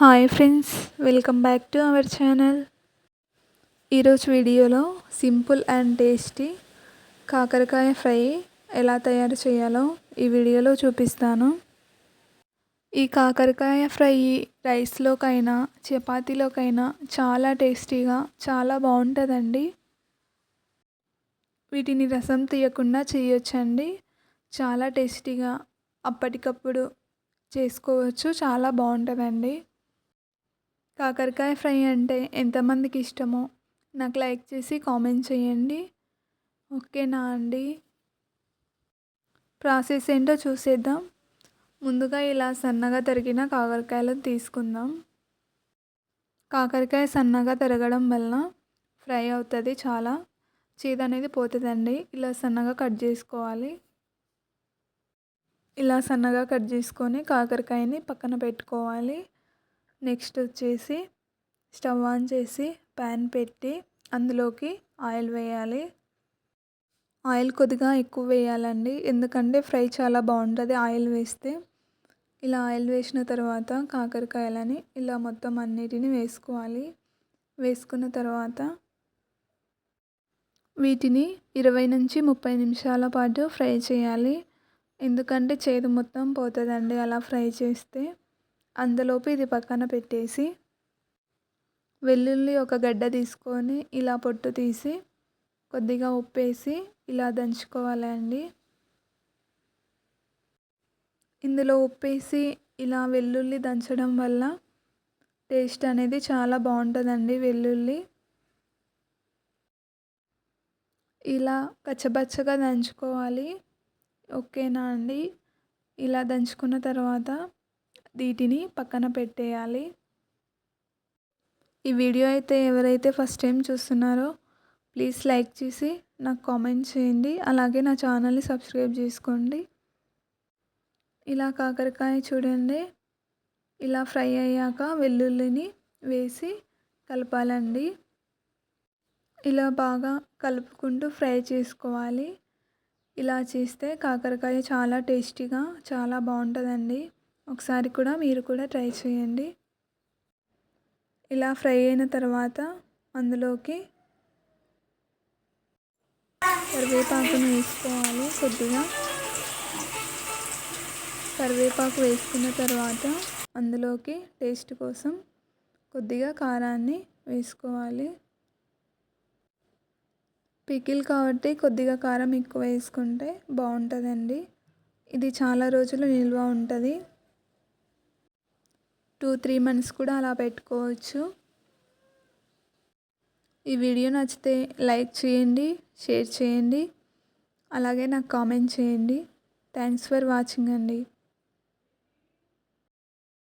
Hi friends, welcome back to our channel. ఈరోజు వీడియోలో simple and tasty కాకరకాయ fry ఎలా తయారు చేయాలో ఈ వీడియోలో చూపిస్తాను. ఈ కాకరకాయ ఫ్రై రైస్లోకైనా చపాతీలోకైనా చాలా టేస్టీగా చాలా బాగుంటుందండి. వీటిని రసం తీయకుండా చేయొచ్చండి. చాలా టేస్టీగా అప్పటికప్పుడు చేసుకోవచ్చు, చాలా బాగుంటుందండి. కాకరకాయ ఫ్రై అంటే ఎంతమందికి ఇష్టమో నాకు లైక్ చేసి కామెంట్ చేయండి. ఓకేనా అండి? ప్రాసెస్ ఏంటో చూసేద్దాం. ముందుగా ఇలా సన్నగా తరిగిన కాకరకాయలను తీసుకుందాం. కాకరకాయ సన్నగా తరగడం వల్ల ఫ్రై అవుతుంది, చాలా చేదు అనేది పోతుందండి. ఇలా సన్నగా కట్ చేసుకోవాలి. ఇలా సన్నగా కట్ చేసుకొని కాకరకాయని పక్కన పెట్టుకోవాలి. నెక్స్ట్ వచ్చేసి స్టవ్ ఆన్ చేసి ప్యాన్ పెట్టి అందులోకి ఆయిల్ వేయాలి. ఆయిల్ కొద్దిగా ఎక్కువ వేయాలండి, ఎందుకంటే ఫ్రై చాలా బాగుంటుంది ఆయిల్ వేస్తే. ఇలా ఆయిల్ వేసిన తర్వాత కాకరకాయలని ఇలా మొత్తం అన్నిటిని వేసుకోవాలి. వేసుకున్న తర్వాత వీటిని 20 నుంచి 30 నిమిషాల పాటు ఫ్రై చేయాలి. ఎందుకంటే చేదు మొత్తం పోతుందండి అలా ఫ్రై చేస్తే. అందులోపు ఇది పక్కన పెట్టేసి వెల్లుల్లి ఒక గడ్డ తీసుకొని ఇలా పొట్టు తీసి కొద్దిగా ఉప్పేసి ఇలా దంచుకోవాలండి. ఇందులో ఉప్పేసి ఇలా వెల్లుల్లి దంచడం వల్ల టేస్ట్ అనేది చాలా బాగుంటుందండి. వెల్లుల్లి ఇలా కచ్చబచ్చగా దంచుకోవాలి. ఓకేనా అండి? ఇలా దంచుకున్న తర్వాత వీటిని పక్కన పెట్టేయాలి. ఈ వీడియో అయితే ఎవరైతే ఫస్ట్ టైం చూస్తున్నారో ప్లీజ్ లైక్ చేసి నాకు కామెంట్ చేయండి. అలాగే నా ఛానల్ని సబ్స్క్రైబ్ చేసుకోండి. ఇలా కాకరకాయ చూడండి, ఇలా ఫ్రై అయ్యాక వెల్లుల్లిని వేసి కలపాలండి. ఇలా బాగా కలుపుకుంటూ ఫ్రై చేసుకోవాలి. ఇలా చేస్తే కాకరకాయ చాలా టేస్టీగా చాలా బాగుంటుందండి. ఒకసారి కూడా మీరు కూడా ట్రై చేయండి. ఇలా ఫ్రై అయిన తర్వాత అందులోకి కరివేపాకును వేసుకోవాలి. కొద్దిగా కరివేపాకు వేసుకున్న తర్వాత అందులోకి టేస్ట్ కోసం కొద్దిగా కారాన్ని వేసుకోవాలి. పికిల్ కాబట్టి కొద్దిగా కారం ఎక్కువ వేసుకుంటే బాగుంటుందండి. ఇది చాలా రోజులు నిల్వ ఉంటుంది. 2-3 మంత్స్ కూడా అలా పెట్టుకోవచ్చు. ఈ వీడియో నచ్చితే లైక్ చేయండి, షేర్ చేయండి, అలాగే నాకు కామెంట్ చేయండి. థ్యాంక్స్ ఫర్ వాచింగ్ అండి.